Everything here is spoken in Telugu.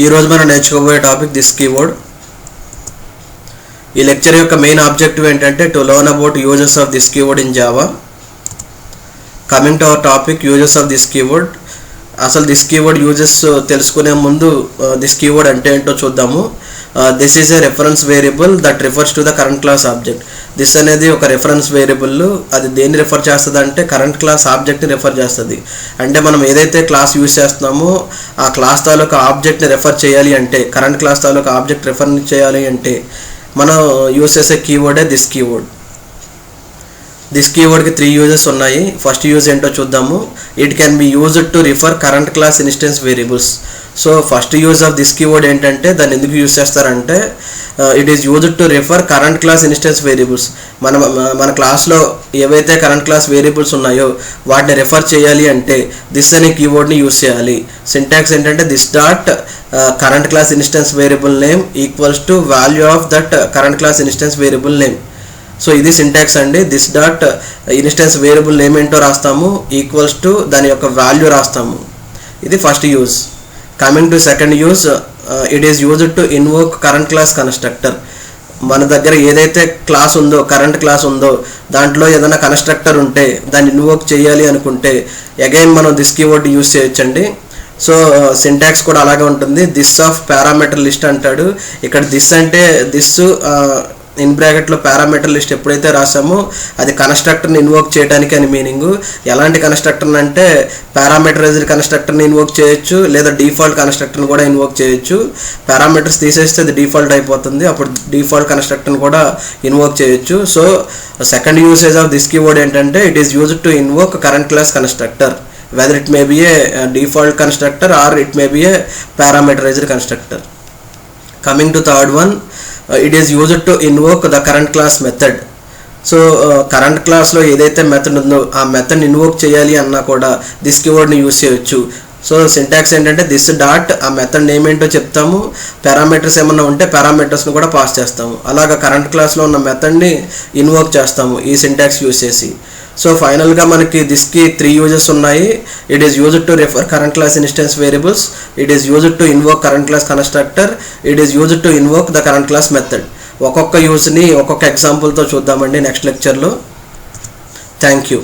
ఈ రోజు మనం నేర్చుకోబోయే టాపిక్ దిస్ కీవర్డ్. ఈ లెక్చర్ యొక్క మెయిన్ ఆబ్జెక్టివ్ ఏంటంటే to learn about uses of this keyword in Java. Coming to our topic uses of this keyword. అసలు దిస్ కీవర్డ్ యూజెస్ తెలుసుకునే ముందు దిస్ కీవర్డ్ అంటే ఏంటో చూద్దాము. This is a reference variable that refers to the current class object. This అనేది ఒక రెఫరెన్స్ వేరియబుల్. అది దేన్ని రిఫర్ చేస్తుంది అంటే కరెంట్ క్లాస్ ఆబ్జెక్ట్ని రిఫర్ చేస్తుంది. అంటే మనం ఏదైతే క్లాస్ యూజ్ చేస్తున్నామో ఆ క్లాస్ తాలూకా ఆబ్జెక్ట్ని రెఫర్ చేయాలి అంటే, కరెంట్ క్లాస్ తాలూకా ఆబ్జెక్ట్ రెఫర్ చేయాలి అంటే మనం యూజ్ చేసే కీవర్డే దిస్ కీవర్డ్. దిస్ కీవర్డ్కి 3 యూజెస్ ఉన్నాయి. ఫస్ట్ యూజ్ ఏంటో చూద్దాము. It can be used to refer current class instance variables. So first use of this keyword ఏంటంటే, దాన్ని ఎందుకు యూజ్ చేస్తారంటే it is used to refer current class instance variables. మన క్లాస్లో ఏవైతే కరెంట్ క్లాస్ వేరియబుల్స్ ఉన్నాయో వాటిని రెఫర్ చేయాలి అంటే దిస్ అనే కీవర్డ్ని యూజ్ చేయాలి. సింటాక్స్ ఏంటంటే this dot current class instance variable name equals to value of that current class instance variable name. So ఇది సింటాక్స్ అండి. This dot instance variable name ఏంటో రాస్తాము, ఈక్వల్స్ టు దాని యొక్క వాల్యూ రాస్తాము. ఇది first use. Coming to second use, it is used to invoke current class constructor. మన దగ్గర ఏదైతే క్లాస్ ఉందో, కరెంట్ క్లాస్ ఉందో, దాంట్లో ఏదైనా కన్స్ట్రక్టర్ ఉంటే దాన్ని ఇన్వోక్ చేయాలి అనుకుంటే అగైన్ మనం దిస్ కీవర్డ్ యూజ్ చేయొచ్చండి. సో సింటాక్స్ కూడా అలాగే ఉంటుంది. దిస్ ఆఫ్ పారామీటర్ లిస్ట్ అంటాడు. ఇక్కడ దిస్ అంటే దిస్ ఇన్ బ్రాకెట్లో పారామీటర్ లిస్ట్ ఎప్పుడైతే రాసామో అది కన్స్ట్రక్టర్ని ఇన్వోక్ చేయడానికి అని మీనింగ్. ఎలాంటి కన్స్ట్రక్టర్ని అంటే పారామీటరైజ్డ్ కన్స్ట్రక్టర్ని ఇన్వోక్ చేయొచ్చు, లేదా డిఫాల్ట్ కన్స్ట్రక్టర్ని కూడా ఇన్వోక్ చేయొచ్చు. పారామీటర్స్ తీసేస్తే అది డిఫాల్ట్ అయిపోతుంది, అప్పుడు డిఫాల్ట్ కన్స్ట్రక్టర్ని కూడా ఇన్వోక్ చేయొచ్చు. So second usage of this keyword ఏంటంటే it is used to invoke current class constructor, whether it may be a default constructor or it may be a parameterized constructor. Coming to third one, it is used to invoke the current class method. So current క్లాస్లో ఏదైతే మెథడ్ ఉందో ఆ మెథడ్ని ఇన్వోక్ చేయాలి అన్నా కూడా దిస్ కీవర్డ్ని యూజ్ చేయొచ్చు. సో సింటాక్స్ ఏంటంటే దిస్ డాట్ ఆ మెథడ్ నేమ్ ఏంటో చెప్తాము, పారామీటర్స్ ఏమన్నా ఉంటే పారామీటర్స్ని కూడా పాస్ చేస్తాము. అలాగా కరెంట్ క్లాస్లో ఉన్న మెథడ్ని ఇన్వోక్ చేస్తాము ఈ సింటాక్స్ యూజ్ చేసి. సో ఫైనల్గా మనకి దిస్కి 3 యూజెస్ ఉన్నాయి. It is used to refer current class instance variables, it is used to invoke current class constructor, it is used to invoke the current class method. ఒక్కొక్క యూజ్ని ఒక్కొక్క ఎగ్జాంపుల్తో చూద్దామండి నెక్స్ట్ లెక్చర్లో. Thank you.